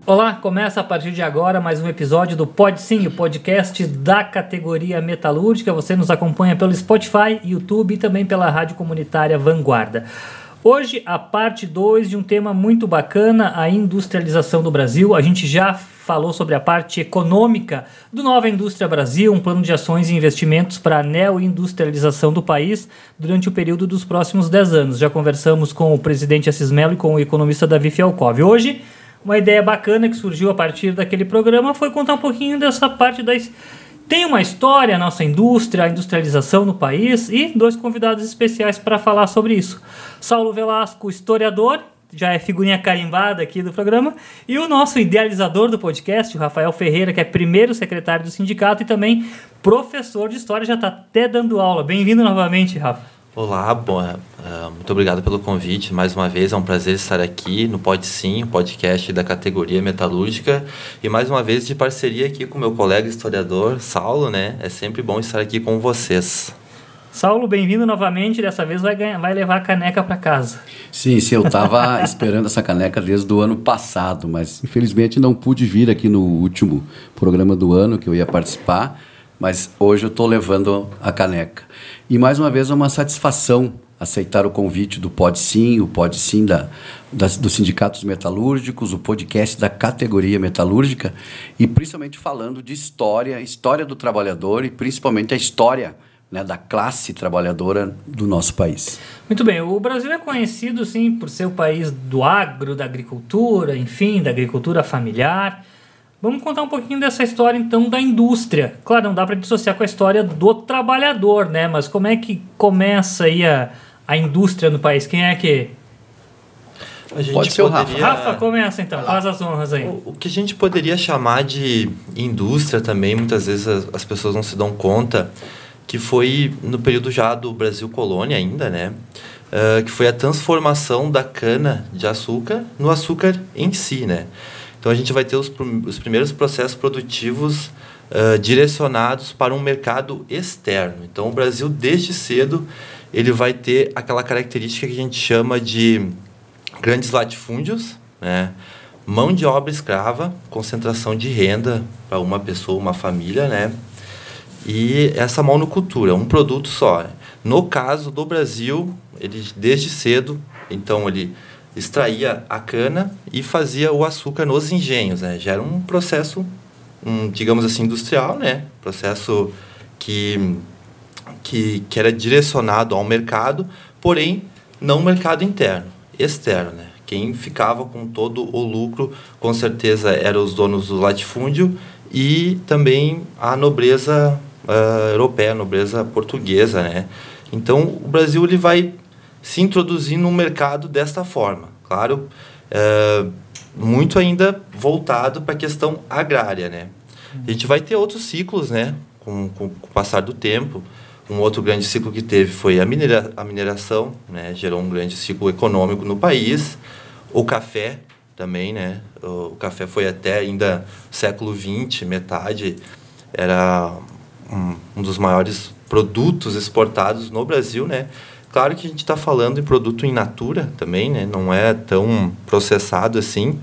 Olá, começa a partir de agora mais um episódio do Pode Sim, o podcast da categoria metalúrgica. Você nos acompanha pelo Spotify, YouTube e também pela rádio comunitária Vanguarda. Hoje, a parte 2 de um tema muito bacana, a industrialização do Brasil. A gente já falou sobre a parte econômica do Nova Indústria Brasil, um plano de ações e investimentos para a neoindustrialização do país durante o período dos próximos 10 anos. Já conversamos com o presidente Assis Mello e com o economista Davi Fialkov. Hoje, uma ideia bacana que surgiu a partir daquele programa foi contar um pouquinho dessa parte da... Tem uma história a nossa indústria, a industrialização no país, e dois convidados especiais para falar sobre isso. Saulo Velasco, historiador, já é figurinha carimbada aqui do programa, e o nosso idealizador do podcast, o Rafael Ferreira, que é primeiro secretário do sindicato e também professor de história, já está até dando aula. Bem-vindo novamente, Rafa. Olá, muito obrigado pelo convite. Mais uma vez é um prazer estar aqui no Pode Sim, o podcast da categoria metalúrgica, e mais uma vez de parceria aqui com meu colega historiador, Saulo, né? É sempre bom estar aqui com vocês. Saulo, bem-vindo novamente. Dessa vez vai levar a caneca para casa. Sim, eu estava esperando essa caneca desde o ano passado, mas infelizmente não pude vir aqui no último programa do ano que eu ia participar, mas hoje eu estou levando a caneca. E mais uma vez é uma satisfação aceitar o convite do Pode Sim, o Pode Sim dos sindicatos metalúrgicos, o podcast da categoria metalúrgica, e principalmente falando de história do trabalhador e principalmente a história, né, da classe trabalhadora do nosso país. Muito bem, o Brasil é conhecido sim por ser o país do agro, da agricultura, enfim, da agricultura familiar. Vamos contar um pouquinho dessa história, então, da indústria. Claro, não dá para dissociar com a história do trabalhador, né? Mas como é que começa aí a indústria no país? Quem é que... Pode ser o Rafa. Rafa, começa então, faz as honras aí. O que a gente poderia chamar de indústria também, muitas vezes as pessoas não se dão conta, que foi no período já do Brasil colônia ainda, né? Que foi a transformação da cana de açúcar no açúcar em si, né? Então, a gente vai ter os primeiros processos produtivos direcionados para um mercado externo. Então, o Brasil, desde cedo, ele vai ter aquela característica que a gente chama de grandes latifúndios, né? Mão de obra escrava, concentração de renda para uma pessoa, uma família, né? E essa monocultura, um produto só. No caso do Brasil, ele, desde cedo, então, ele extraía a cana e fazia o açúcar nos engenhos, né? Já era um processo, digamos assim, industrial, né? Processo que era direcionado ao mercado, porém, não mercado interno, externo, né? Quem ficava com todo o lucro, com certeza, eram os donos do latifúndio e também a nobreza europeia, a nobreza portuguesa, né? Então, o Brasil ele vai se introduzir no mercado desta forma. Claro, muito ainda voltado para a questão agrária, né? A gente vai ter outros ciclos, né? Com o passar do tempo. Um outro grande ciclo que teve foi a mineração, né? Gerou um grande ciclo econômico no país. O café também, né? O café foi até ainda século XX, metade, era um dos maiores produtos exportados no Brasil, né? Claro que a gente está falando em produto in natura também, né? Não é tão processado assim,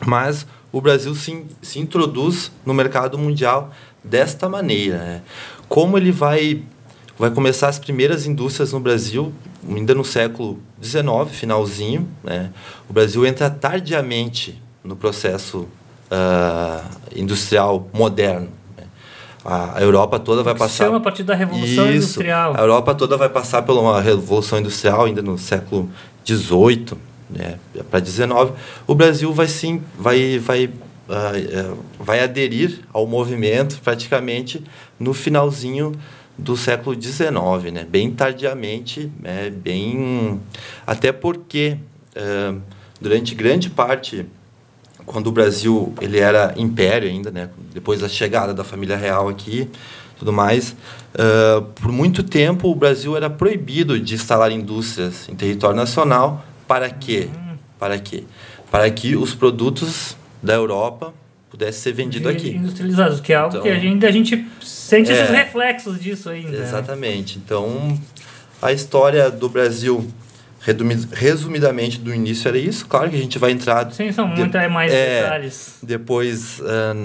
mas o Brasil se introduz no mercado mundial desta maneira, né? Como ele vai começar as primeiras indústrias no Brasil, ainda no século XIX, finalzinho, né? O Brasil entra tardiamente no processo industrial moderno. A Europa toda vai passar... Chama a partir da Revolução Industrial. A Europa toda vai passar por uma Revolução Industrial ainda no século XVIII, né, para XIX. O Brasil vai aderir ao movimento praticamente no finalzinho do século XIX, né, bem tardiamente, né, até porque durante grande parte... Quando o Brasil ele era império ainda, né? Depois da chegada da família real aqui, tudo mais, por muito tempo o Brasil era proibido de instalar indústrias em território nacional. Para quê? Para que os produtos da Europa pudessem ser vendidos aqui. Industrializados, que é algo que a gente sente esses reflexos disso ainda. Exatamente. Então, a história do Brasil resumidamente, do início era isso. Claro que a gente vai entrar... Sim, são muito mais detalhes. Depois,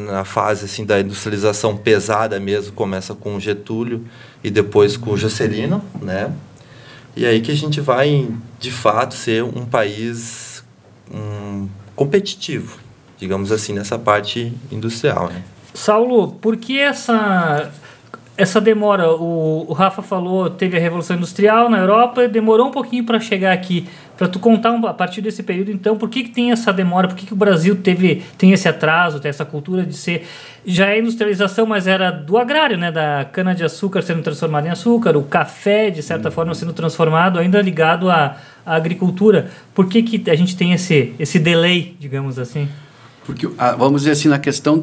na fase assim, da industrialização pesada mesmo, começa com o Getúlio e depois com o Juscelino, né? E aí que a gente vai, de fato, ser um país competitivo, digamos assim, nessa parte industrial, né? Saulo, por que essa demora? O Rafa falou, teve a Revolução Industrial na Europa, demorou um pouquinho para chegar aqui. Para tu contar a partir desse período, então, por que tem essa demora? Por que o Brasil tem esse atraso, tem essa cultura de ser... Já é industrialização, mas era do agrário, né? Da cana-de-açúcar sendo transformada em açúcar, o café, de certa forma, sendo transformado, ainda ligado à agricultura. Por que a gente tem esse delay, digamos assim? Porque, vamos dizer assim, na questão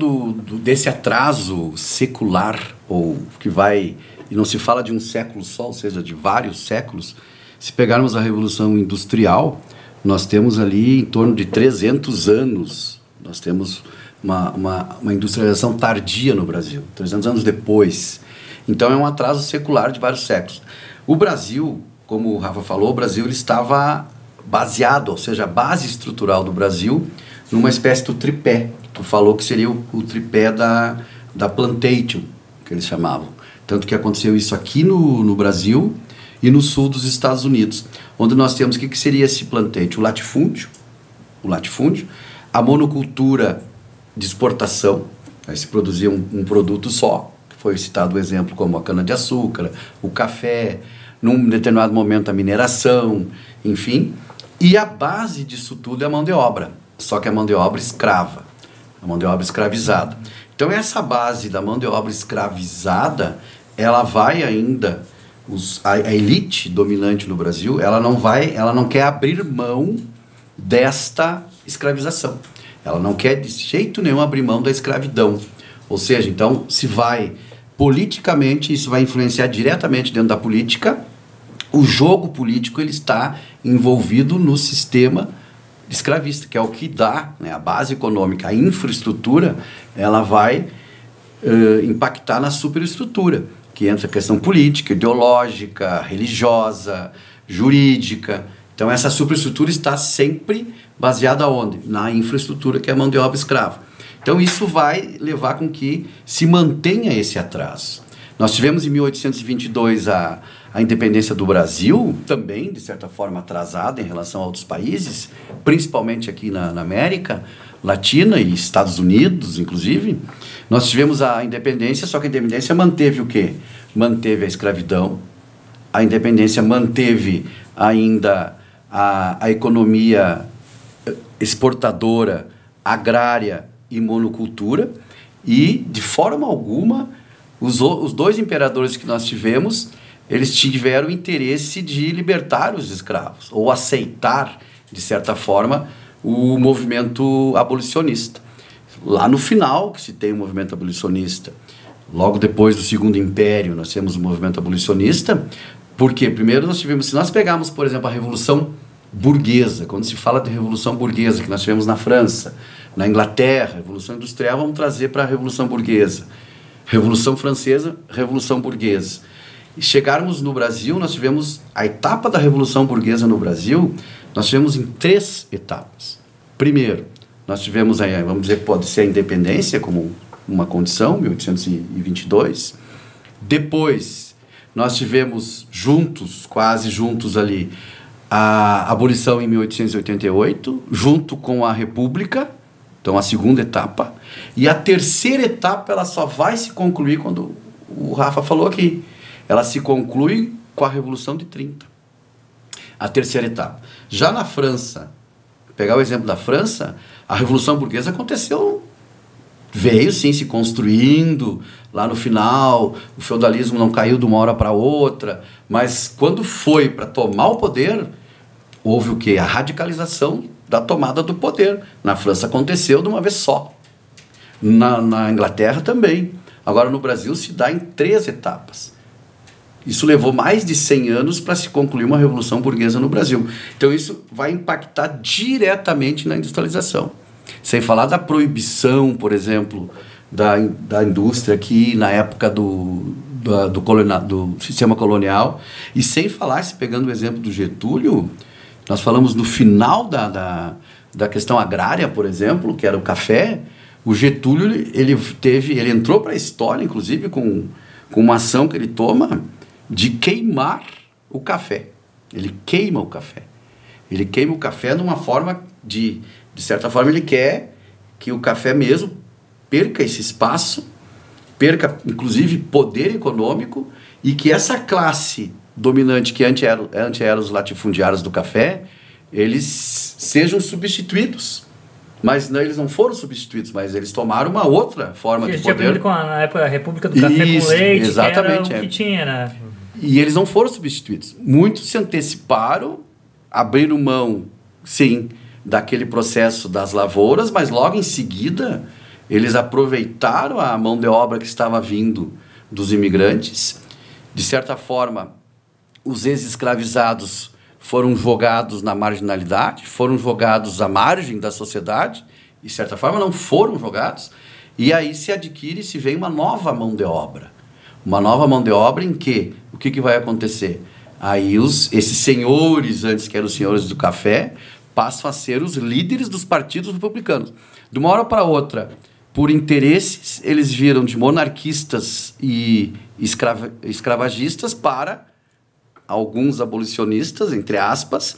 desse atraso secular, ou que vai... E não se fala de um século só, ou seja, de vários séculos. Se pegarmos a Revolução Industrial, nós temos ali em torno de 300 anos, nós temos uma industrialização tardia no Brasil, 300 anos depois. Então é um atraso secular de vários séculos. O Brasil, como o Rafa falou, o Brasil ele estava baseado, ou seja, a base estrutural do Brasil, numa espécie do tripé. Tu falou que seria o tripé da plantation, que eles chamavam. Tanto que aconteceu isso aqui no Brasil e no sul dos Estados Unidos, onde nós temos o que seria esse plantation? O latifúndio, a monocultura de exportação, aí se produzia um produto só, que foi citado o exemplo como a cana-de-açúcar, o café, num determinado momento a mineração, enfim, e a base disso tudo é a mão de obra, só que a mão de obra escrava, a mão de obra escravizada. Então essa base da mão de obra escravizada, ela vai ainda, a elite dominante no Brasil, ela não quer abrir mão desta escravização. Ela não quer de jeito nenhum abrir mão da escravidão. Ou seja, então, se vai politicamente, isso vai influenciar diretamente dentro da política, o jogo político ele está envolvido no sistema escravista, que é o que dá, né, a base econômica, a infraestrutura, ela vai impactar na superestrutura, que entra a questão política, ideológica, religiosa, jurídica. Então essa superestrutura está sempre baseada onde? Na infraestrutura, que é a mão de obra escrava. Então isso vai levar com que se mantenha esse atraso. Nós tivemos em 1822 a independência do Brasil, também de certa forma atrasada em relação a outros países, principalmente aqui na América Latina e Estados Unidos, inclusive. Nós tivemos a independência, só que a independência manteve o quê? Manteve a escravidão, a independência manteve ainda a economia exportadora, agrária e monocultura, e de forma alguma os dois imperadores que nós tivemos, eles tiveram interesse de libertar os escravos, ou aceitar, de certa forma, o movimento abolicionista. Lá no final, que se tem o movimento abolicionista, logo depois do Segundo Império, nós temos o movimento abolicionista, porque primeiro nós tivemos, se nós pegarmos, por exemplo, a Revolução Burguesa, quando se fala de Revolução Burguesa, que nós tivemos na França, na Inglaterra, Revolução Industrial, vamos trazer para a Revolução Burguesa. Revolução Francesa, Revolução Burguesa. E chegarmos no Brasil, nós tivemos a etapa da Revolução Burguesa no Brasil, nós tivemos em 3 etapas. Primeiro, nós tivemos, vamos dizer, pode ser a independência como uma condição, 1822. Depois, nós tivemos juntos, quase juntos ali, a abolição em 1888, junto com a República, então a segunda etapa. E a terceira etapa, ela só vai se concluir quando o Rafa falou aqui. Ela se conclui com a Revolução de 30. A terceira etapa. Já na França, pegar o exemplo da França, a Revolução Burguesa aconteceu, veio sim se construindo, lá no final, o feudalismo não caiu de uma hora para outra, mas quando foi para tomar o poder, houve o quê? A radicalização da tomada do poder. Na França aconteceu de uma vez só. Na Inglaterra também. Agora no Brasil se dá em 3 etapas. Isso levou mais de 100 anos para se concluir uma revolução burguesa no Brasil. Então isso vai impactar diretamente na industrialização. Sem falar da proibição, por exemplo, da indústria aqui na época do sistema colonial. E sem falar, se pegando o exemplo do Getúlio, Nós falamos no final da questão agrária, por exemplo, que era o café. O Getúlio, ele entrou para a história, inclusive, com uma ação que ele toma de queimar o café. Ele queima o café. Ele queima o café de uma forma de certa forma, ele quer que o café mesmo perca esse espaço, perca, inclusive, poder econômico, e que essa classe dominante que antes eram os latifundiários do café, eles sejam substituídos. Mas não, eles não foram substituídos, mas eles tomaram uma outra forma de poder. Tinha na época a República do Café com Leite, exatamente, que era o que tinha, né? E eles não foram substituídos. Muitos se anteciparam, abriram mão, sim, daquele processo das lavouras, mas logo em seguida eles aproveitaram a mão de obra que estava vindo dos imigrantes. De certa forma, os ex-escravizados foram jogados na marginalidade, foram jogados à margem da sociedade, e de certa forma não foram jogados, e aí se vem uma nova mão de obra. Uma nova mão de obra em que, o que vai acontecer? Aí esses senhores, antes que eram os senhores do café, passam a ser os líderes dos partidos republicanos. De uma hora para outra, por interesses, eles viram de monarquistas e escravagistas para alguns abolicionistas, entre aspas,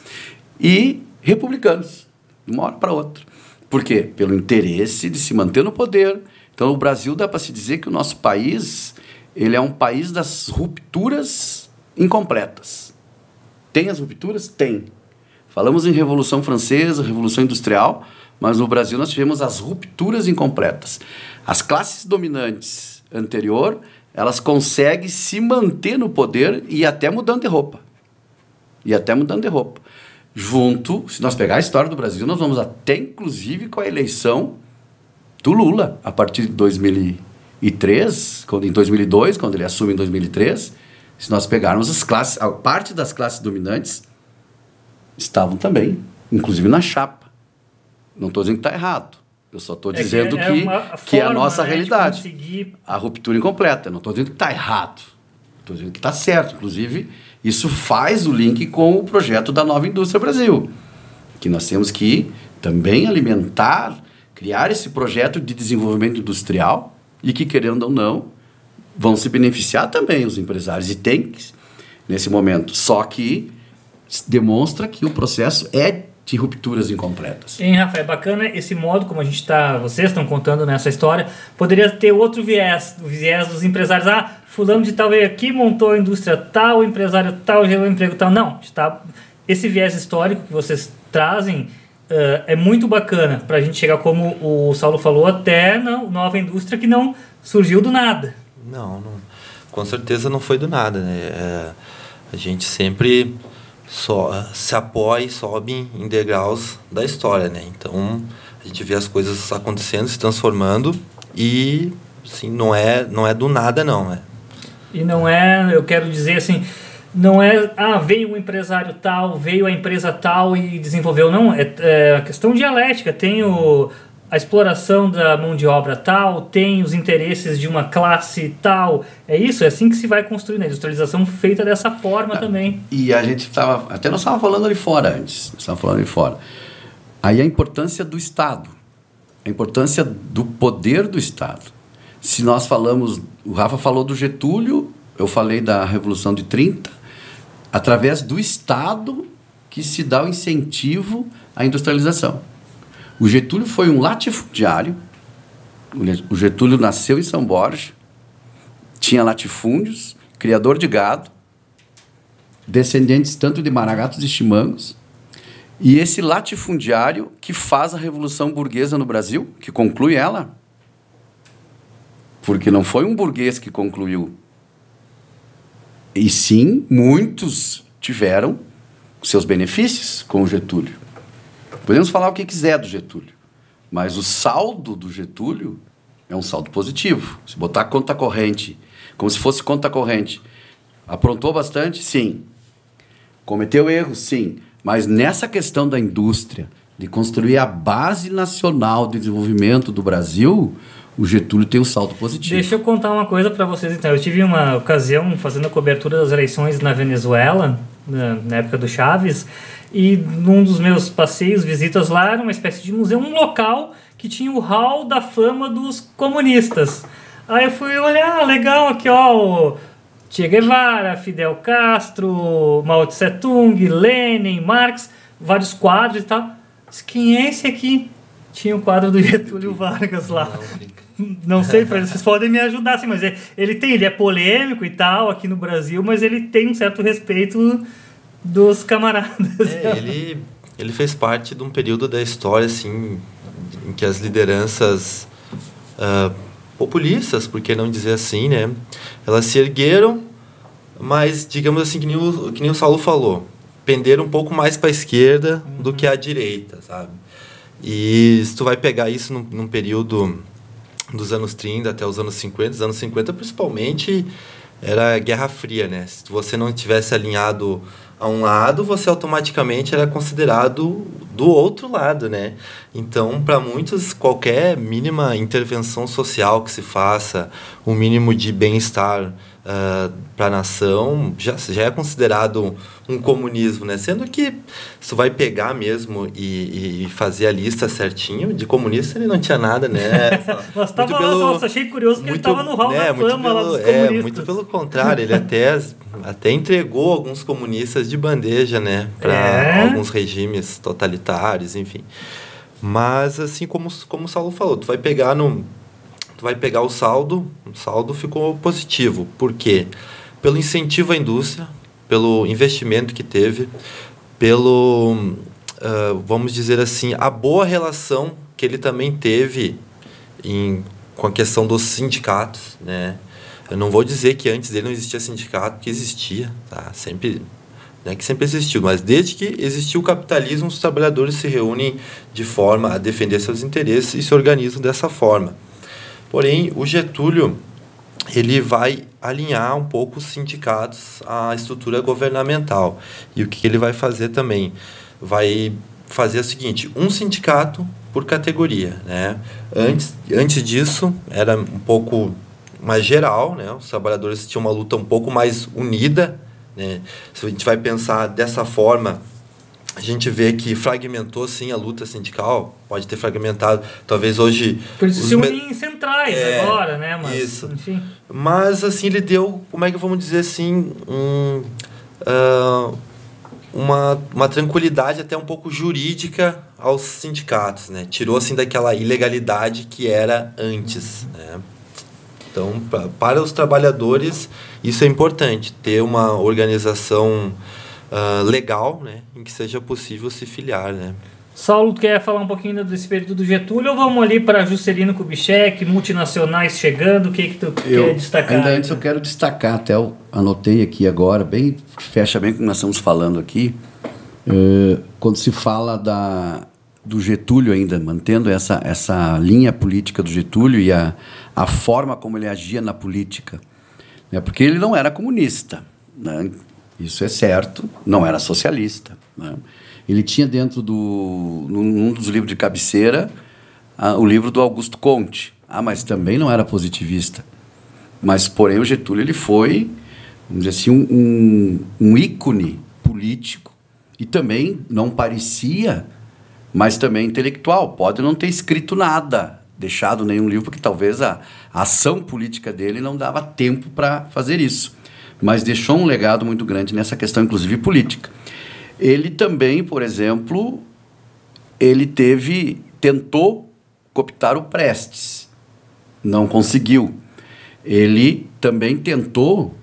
e republicanos, de uma hora para outra. Por quê? Pelo interesse de se manter no poder. Então, o Brasil, dá para se dizer que o nosso país, ele é um país das rupturas incompletas. Tem as rupturas? Tem. Falamos em Revolução Francesa, Revolução Industrial, mas no Brasil nós tivemos as rupturas incompletas. As classes dominantes anterior, elas conseguem se manter no poder e até mudando de roupa. Junto, se nós pegar a história do Brasil, nós vamos até inclusive com a eleição do Lula, a partir de 2003, em 2002, quando ele assume em 2003, se nós pegarmos a parte das classes dominantes estavam também, inclusive na chapa. Não estou dizendo que está errado. Eu só estou dizendo que é a nossa realidade. A ruptura incompleta. Eu não estou dizendo que está errado. Estou dizendo que está certo. Inclusive, isso faz o link com o projeto da Nova Indústria Brasil. Que nós temos que também alimentar, criar esse projeto de desenvolvimento industrial e que, querendo ou não, vão se beneficiar também os empresários. E tem, nesse momento. Só que demonstra que o processo é de rupturas incompletas. Hein, Rafael, é bacana esse modo como vocês estão contando nessa história. Poderia ter outro viés, o viés dos empresários. Fulano de tal veio aqui, montou a indústria tal, o empresário tal, gerou emprego tal. Não, esse viés histórico que vocês trazem é muito bacana para a gente chegar, como o Saulo falou, até na nova indústria que não surgiu do nada. Não, com certeza não foi do nada, né? A gente sempre se apoia e sobe em degraus da história, né? Então, a gente vê as coisas acontecendo, se transformando e, assim, não é do nada, não, né? E não é, eu quero dizer assim, não é, veio um empresário tal, veio a empresa tal e desenvolveu, não, é a questão dialética, tem a exploração da mão de obra tal, tem os interesses de uma classe tal, é isso, é assim que se vai construindo a industrialização feita dessa forma também. E a gente nós estávamos falando ali fora antes, aí a importância do Estado, a importância do poder do Estado. Se nós falamos, o Rafa falou do Getúlio, eu falei da Revolução de 30, através do Estado que se dá o incentivo à industrialização. O Getúlio foi um latifundiário. O Getúlio nasceu em São Borja, tinha latifúndios, criador de gado, descendentes tanto de maragatos e chimangos, e esse latifundiário que faz a Revolução Burguesa no Brasil, que conclui ela, porque não foi um burguês que concluiu, e sim, muitos tiveram seus benefícios com o Getúlio. Podemos falar o que quiser do Getúlio, mas o saldo do Getúlio é um saldo positivo. Se botar conta corrente, como se fosse conta corrente, aprontou bastante? Sim. Cometeu erros? Sim. Mas nessa questão da indústria, de construir a base nacional de desenvolvimento do Brasil, o Getúlio tem um saldo positivo. Deixa eu contar uma coisa para vocês, então. Eu tive uma ocasião fazendo a cobertura das eleições na Venezuela na época do Chaves, e num dos meus passeios, visitas lá, era uma espécie de museu, um local que tinha o hall da fama dos comunistas. Aí eu fui olhar, legal, aqui ó, o Che Guevara, Fidel Castro, Mao Tse Tung, Lenin, Marx, vários quadros e tal. Mas quem é esse aqui? Tinha o quadro do Getúlio Vargas lá. Não sei, vocês podem me ajudar, assim, mas ele é polêmico e tal aqui no Brasil, mas ele tem um certo respeito dos camaradas. Ele fez parte de um período da história, assim, em que as lideranças populistas, por que não dizer assim, né? Elas se ergueram, mas, digamos assim, que nem o Saulo falou, penderam um pouco mais para a esquerda do que à direita, sabe? E se tu vai pegar isso num período dos anos 30 até os anos 50, os anos 50 principalmente, era Guerra Fria, né? Se você não tivesse alinhado a um lado, você automaticamente era considerado do outro lado, né? Então, para muitos, qualquer mínima intervenção social que se faça, um mínimo de bem-estar para a nação, já é considerado um comunismo, né? Sendo que se vai pegar mesmo e fazer a lista certinho, de comunista ele não tinha nada, né? Mas tava lá, só achei curioso que ele estava no hall da fama lá dos comunistas. Muito pelo contrário, ele até entregou alguns comunistas de bandeja, né? Para alguns regimes totalitários, enfim. Mas, assim como o Saulo falou, tu vai pegar o saldo ficou positivo. Por quê? Pelo incentivo à indústria, pelo investimento que teve, pelo, vamos dizer assim, a boa relação que ele também teve com a questão dos sindicatos, né? Eu não vou dizer que antes dele não existia sindicato, que existia, tá? Sempre, né, que sempre existiu, mas desde que existiu o capitalismo, os trabalhadores se reúnem de forma a defender seus interesses e se organizam dessa forma. Porém, o Getúlio, ele vai alinhar um pouco os sindicatos à estrutura governamental. E o que ele vai fazer também? Vai fazer o seguinte, um sindicato por categoria, né? Antes disso, era um pouco mais geral, né? Os trabalhadores tinham uma luta um pouco mais unida, né? Se a gente vai pensar dessa forma, a gente vê que fragmentou, sim, a luta sindical, pode ter fragmentado, talvez hoje... Por isso se unem em centrais agora, né? Mas, isso. Enfim. Mas, assim, ele deu, como é que vamos dizer assim, uma tranquilidade até um pouco jurídica aos sindicatos, né? Tirou, assim, daquela ilegalidade que era antes, né? Então, para os trabalhadores, isso é importante, ter uma organização legal, né, em que seja possível se filiar, né. Saulo, quer falar um pouquinho desse período do Getúlio ou vamos ali para Juscelino Kubitschek, multinacionais chegando, o que tu quer destacar? Ainda antes eu quero destacar, até eu anotei aqui agora, fecha bem com o que nós estamos falando aqui, quando se fala do Getúlio ainda, mantendo essa linha política do Getúlio e a forma como ele agia na política, né, porque ele não era comunista, né? Isso é certo, não era socialista, né? Ele tinha dentro num dos livros de cabeceira, o livro do Augusto Conte, mas também não era positivista. Mas, porém, o Getúlio ele foi, vamos dizer assim, um ícone político e também não parecia, mas também intelectual. Pode não ter escrito nada, deixado nenhum livro, porque talvez a ação política dele não dava tempo para fazer isso. Mas deixou um legado muito grande nessa questão, inclusive política. Ele também, por exemplo, tentou cooptar o Prestes, não conseguiu. Ele também tentou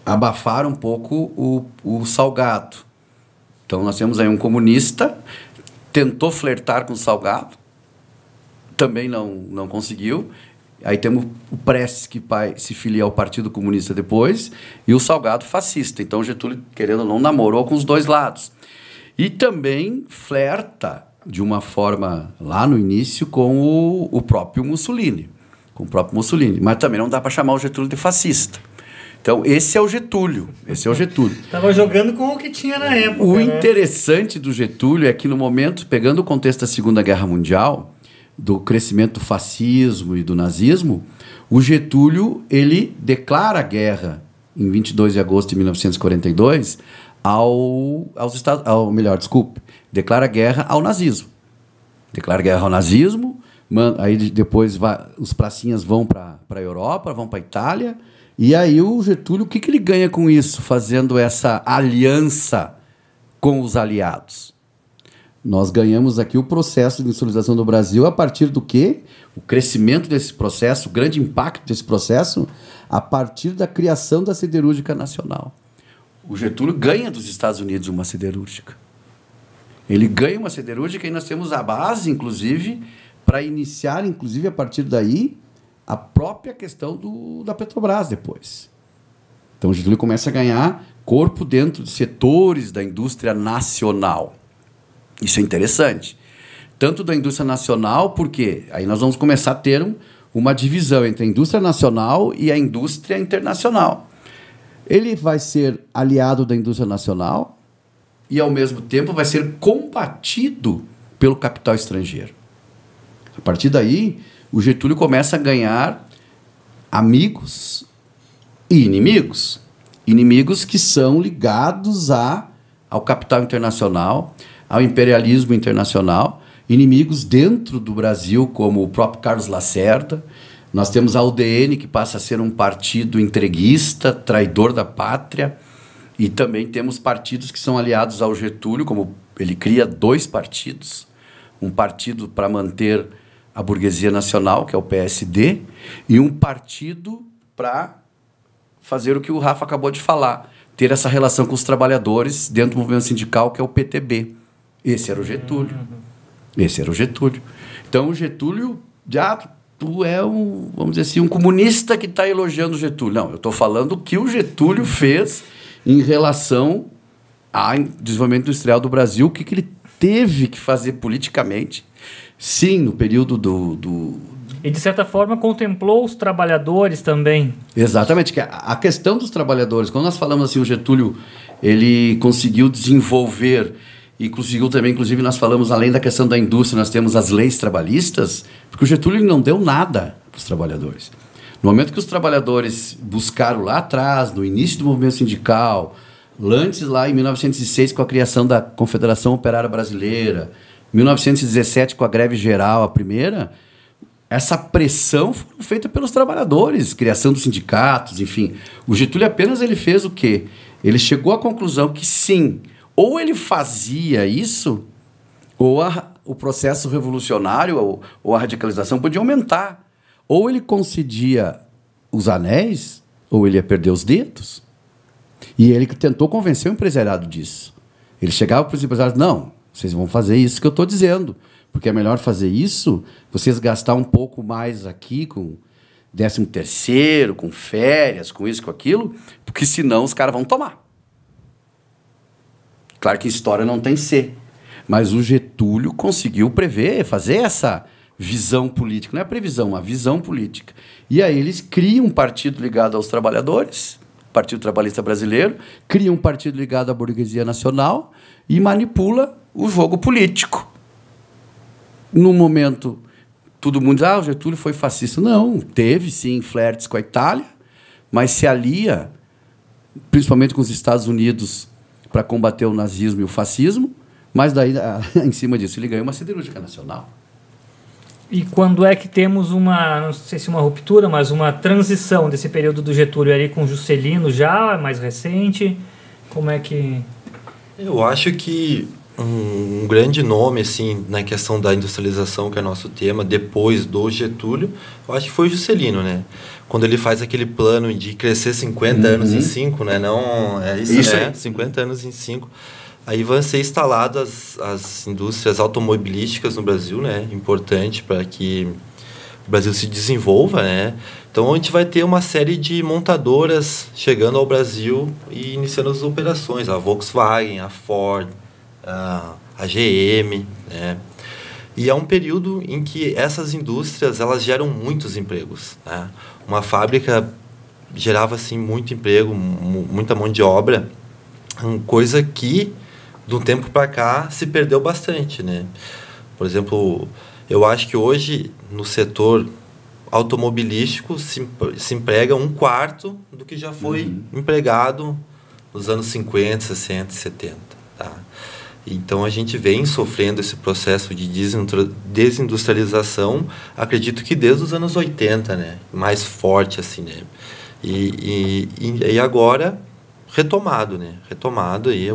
abafar um pouco o Salgado. Então, nós temos aí um comunista, tentou flertar com o Salgado, também não conseguiu. Aí temos o Prestes, que se filia ao Partido Comunista depois, e o Salgado fascista. Então, Getúlio, querendo ou não, namorou com os dois lados. E também flerta, de uma forma, lá no início, com o próprio Mussolini. Mas também não dá para chamar o Getúlio de fascista. Então, esse é o Getúlio. Estava jogando com o que tinha na época. O interessante do Getúlio é que, no momento, pegando o contexto da Segunda Guerra Mundial, do crescimento do fascismo e do nazismo, o Getúlio ele declara guerra em 22 de agosto de 1942, declara guerra ao nazismo. Declara guerra ao nazismo, aí depois os pracinhas vão para a Europa, vão para a Itália, e aí o Getúlio, o que ele ganha com isso, fazendo essa aliança com os aliados? Nós ganhamos aqui o processo de industrialização do Brasil a partir do quê? O crescimento desse processo, o grande impacto desse processo, a partir da criação da siderúrgica nacional. O Getúlio ganha dos Estados Unidos uma siderúrgica. Ele ganha uma siderúrgica e nós temos a base, inclusive, para iniciar, inclusive, a partir daí, a própria questão da Petrobras depois. Então, o Getúlio começa a ganhar corpo dentro de setores da indústria nacional. Isso é interessante. Tanto da indústria nacional, porque aí nós vamos começar a ter uma divisão entre a indústria nacional e a indústria internacional. Ele vai ser aliado da indústria nacional e, ao mesmo tempo, vai ser combatido pelo capital estrangeiro. A partir daí, o Getúlio começa a ganhar amigos e inimigos. Inimigos que são ligados ao capital internacional, ao imperialismo internacional, inimigos dentro do Brasil, como o próprio Carlos Lacerda. Nós temos a UDN, que passa a ser um partido entreguista, traidor da pátria, e também temos partidos que são aliados ao Getúlio, como ele cria 2 partidos, um partido para manter a burguesia nacional, que é o PSD, e um partido para fazer o que o Rafa acabou de falar, ter essa relação com os trabalhadores dentro do movimento sindical, que é o PTB. Esse era o Getúlio. Então, o Getúlio, tu é vamos dizer assim, um comunista que está elogiando o Getúlio. Não, eu estou falando o que o Getúlio fez em relação ao desenvolvimento industrial do Brasil, o que ele teve que fazer politicamente. Sim, no período E, de certa forma, contemplou os trabalhadores também. Exatamente. A questão dos trabalhadores, quando nós falamos assim, o Getúlio, ele conseguiu desenvolver e conseguiu também, inclusive, nós falamos, além da questão da indústria, nós temos as leis trabalhistas, porque o Getúlio não deu nada para os trabalhadores. No momento que os trabalhadores buscaram lá atrás, no início do movimento sindical, antes lá em 1906 com a criação da Confederação Operária Brasileira, 1917 com a greve geral, a primeira, essa pressão foi feita pelos trabalhadores, criação dos sindicatos, enfim. O Getúlio apenas ele fez o quê? Ele chegou à conclusão que sim, ou ele fazia isso, ou o processo revolucionário ou a radicalização podia aumentar. Ou ele concedia os anéis, ou ele ia perder os dedos. E ele tentou convencer o empresariado disso. Ele chegava para os empresários, não, vocês vão fazer isso que eu estou dizendo, porque é melhor fazer isso, vocês gastar um pouco mais aqui com 13º, com férias, com isso, com aquilo, porque senão os caras vão tomar. Claro que história não tem C, mas o Getúlio conseguiu prever, fazer essa visão política, não é previsão, uma visão política. E aí eles criam um partido ligado aos trabalhadores, Partido Trabalhista Brasileiro, criam um partido ligado à burguesia nacional e manipula o jogo político. No momento, todo mundo diz, o Getúlio foi fascista. Não, teve sim flertes com a Itália, mas se alia, principalmente com os Estados Unidos, para combater o nazismo e o fascismo, mas daí, em cima disso, ele ganhou uma siderúrgica nacional. E quando é que temos não sei se uma ruptura, mas uma transição desse período do Getúlio ali com Juscelino já, mais recente? Como é que... Eu acho que um grande nome, assim, na questão da industrialização, que é nosso tema, depois do Getúlio, eu acho que foi o Juscelino, né? Quando ele faz aquele plano de crescer 50 anos em 5, né? Não, é isso, né? 50 anos em 5. Aí vão ser instaladas as indústrias automobilísticas no Brasil, né? Importante para que o Brasil se desenvolva, né? Então a gente vai ter uma série de montadoras chegando ao Brasil e iniciando as operações. A Volkswagen, a Ford, a GM, né? E é um período em que essas indústrias elas geram muitos empregos, né? Uma fábrica gerava assim muito emprego, muita mão de obra, coisa que de um tempo para cá se perdeu bastante, né? Por exemplo, eu acho que hoje no setor automobilístico se emprega 1/4 do que já foi empregado nos anos 50, 60 e 70. Tá? Então, a gente vem sofrendo esse processo de desindustrialização, acredito que desde os anos 80, né? Mais forte, assim, né? E agora, retomado, né? Retomado aí,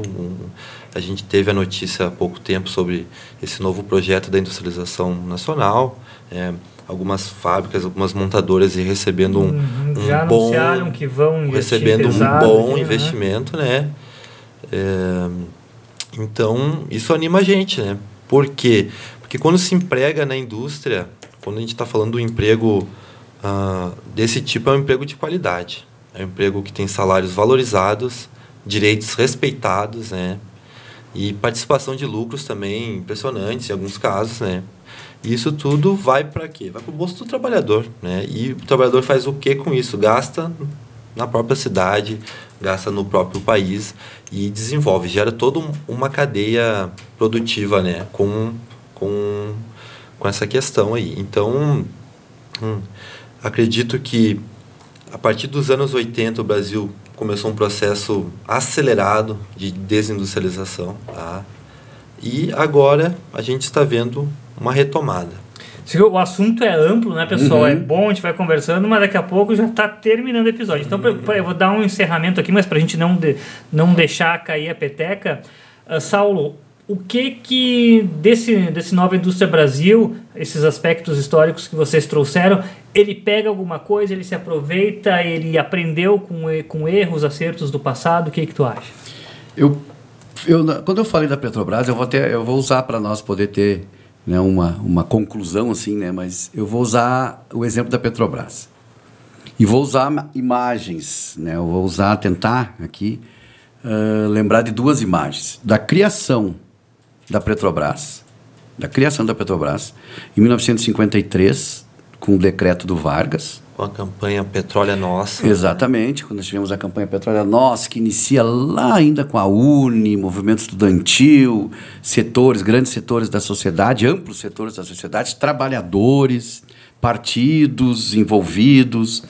a gente teve a notícia há pouco tempo sobre esse novo projeto da industrialização nacional, algumas fábricas, algumas montadoras aí recebendo já anunciaram que vão investir recebendo pesado, um bom investimento, né? Então, isso anima a gente, né? Por quê? Porque quando se emprega na indústria, quando a gente está falando do emprego desse tipo, é um emprego de qualidade. É um emprego que tem salários valorizados, direitos respeitados, né? E participação de lucros também impressionantes em alguns casos, né? E isso tudo vai para quê? Vai para o bolso do trabalhador, né? E o trabalhador faz o que com isso? Gasta na própria cidade, gasta no próprio país e desenvolve, gera toda uma cadeia produtiva, né? Com essa questão aí. Então, acredito que a partir dos anos 80 o Brasil começou um processo acelerado de desindustrialização, tá? E agora a gente está vendo uma retomada. O assunto é amplo, né, pessoal? É bom, a gente vai conversando, mas daqui a pouco já está terminando o episódio. Então, eu vou dar um encerramento aqui, mas para a gente não deixar cair a peteca. Saulo, o que desse Nova Indústria Brasil, esses aspectos históricos que vocês trouxeram, ele pega alguma coisa, ele se aproveita, ele aprendeu com erros, acertos do passado? O que tu acha? Quando eu falei da Petrobras, eu vou usar para nós poder ter, né, uma conclusão assim, né, mas eu vou usar o exemplo da Petrobras. E vou usar imagens, né, eu vou tentar aqui lembrar de duas imagens. Da criação da Petrobras, em 1953, com o decreto do Vargas. Com a campanha Petróleo é Nossa. Exatamente, quando nós tivemos a campanha Petróleo é Nossa, que inicia lá ainda com a UNE, movimento estudantil, grandes setores da sociedade, amplos setores da sociedade, trabalhadores, partidos envolvidos,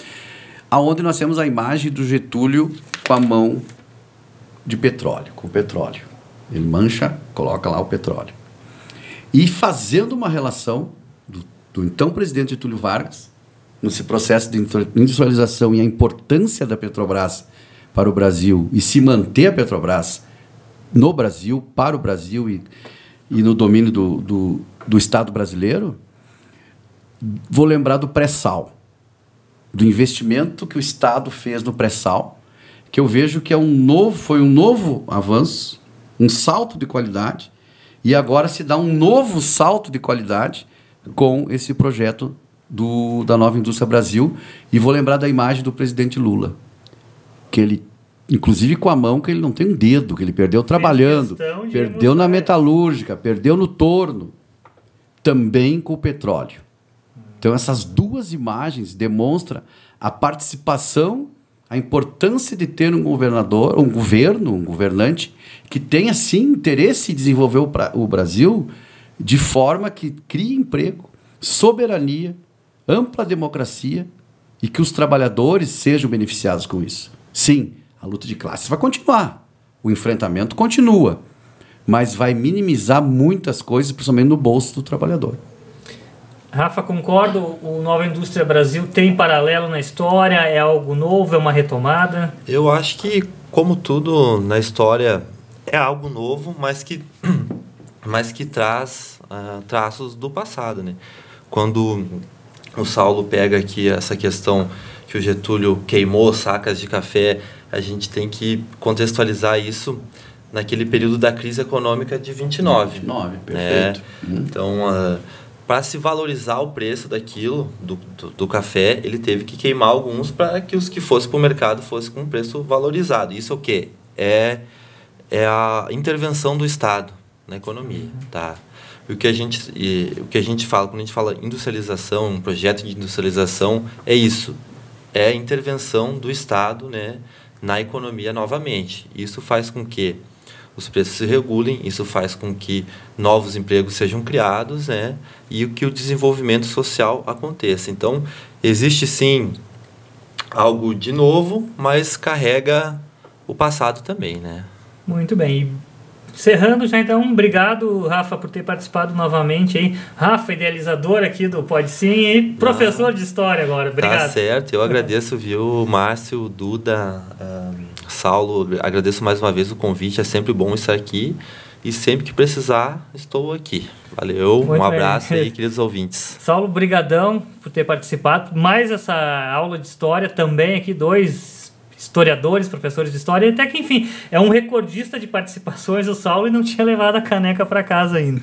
aonde nós temos a imagem do Getúlio com a mão de petróleo, com o petróleo. Ele mancha, coloca lá o petróleo. E fazendo uma relação do então presidente Getúlio Vargas, nesse processo de industrialização e a importância da Petrobras para o Brasil e se manter a Petrobras no Brasil, para o Brasil e no domínio do Estado brasileiro, vou lembrar do pré-sal, do investimento que o Estado fez no pré-sal, que eu vejo que foi um novo avanço, um salto de qualidade, e agora se dá um novo salto de qualidade com esse projeto da Nova Indústria Brasil. E vou lembrar da imagem do presidente Lula, que ele, inclusive com a mão, que ele não tem um dedo, que ele perdeu trabalhando, perdeu na metalúrgica, perdeu no torno, também com o petróleo. Então essas duas imagens demonstram a participação, a importância de ter um governante que tenha sim interesse em desenvolver o Brasil de forma que crie emprego, soberania, ampla democracia e que os trabalhadores sejam beneficiados com isso. Sim, a luta de classes vai continuar, o enfrentamento continua, mas vai minimizar muitas coisas, principalmente no bolso do trabalhador. Rafa, concordo, o Nova Indústria Brasil tem paralelo na história, é algo novo, é uma retomada? Eu acho que, como tudo na história, é algo novo, mas que traz traços do passado, né? Quando o Saulo pega aqui essa questão que o Getúlio queimou sacas de café, a gente tem que contextualizar isso naquele período da crise econômica de 29. 29, perfeito. Então, para se valorizar o preço daquilo, do café, ele teve que queimar alguns para que os que fossem para o mercado fossem com um preço valorizado. Isso é o quê? É a intervenção do Estado na economia, tá? O que a gente fala, quando a gente fala industrialização, um projeto de industrialização, é isso. É a intervenção do Estado, né, na economia novamente. Isso faz com que os preços se regulem, isso faz com que novos empregos sejam criados, né, e que o desenvolvimento social aconteça. Então, existe sim algo de novo, mas carrega o passado também, né? Muito bem. E encerrando já então, obrigado, Rafa, por ter participado novamente aí. Rafa, idealizador aqui do Pode Sim e professor de História agora. Obrigado. Tá certo, eu agradeço, viu, Márcio, Duda, Saulo, agradeço mais uma vez o convite, é sempre bom estar aqui e sempre que precisar, estou aqui. Valeu, Muito um abraço bem. aí, queridos ouvintes. Saulo, brigadão por ter participado. Mais essa aula de História também aqui, 2 historiadores, professores de História, e até que, enfim, é um recordista de participações, o Saulo, e não tinha levado a caneca para casa ainda.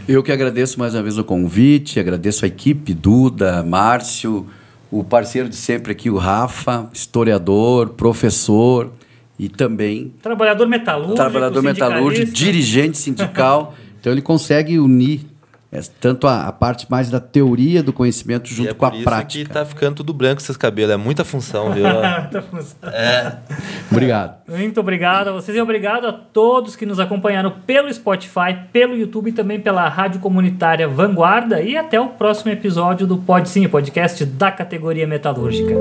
Eu que agradeço mais uma vez o convite, agradeço a equipe, Duda, Márcio, o parceiro de sempre aqui, o Rafa, historiador, professor e também Trabalhador metalúrgico, dirigente sindical. Então ele consegue unir tanto a parte mais da teoria do conhecimento junto com a prática. Por isso que tá ficando tudo branco esses cabelos, é muita função, viu? Muita função. Obrigado. Muito obrigado a vocês e obrigado a todos que nos acompanharam pelo Spotify, pelo YouTube e também pela Rádio Comunitária Vanguarda. E até o próximo episódio do Pode Sim, podcast da categoria metalúrgica.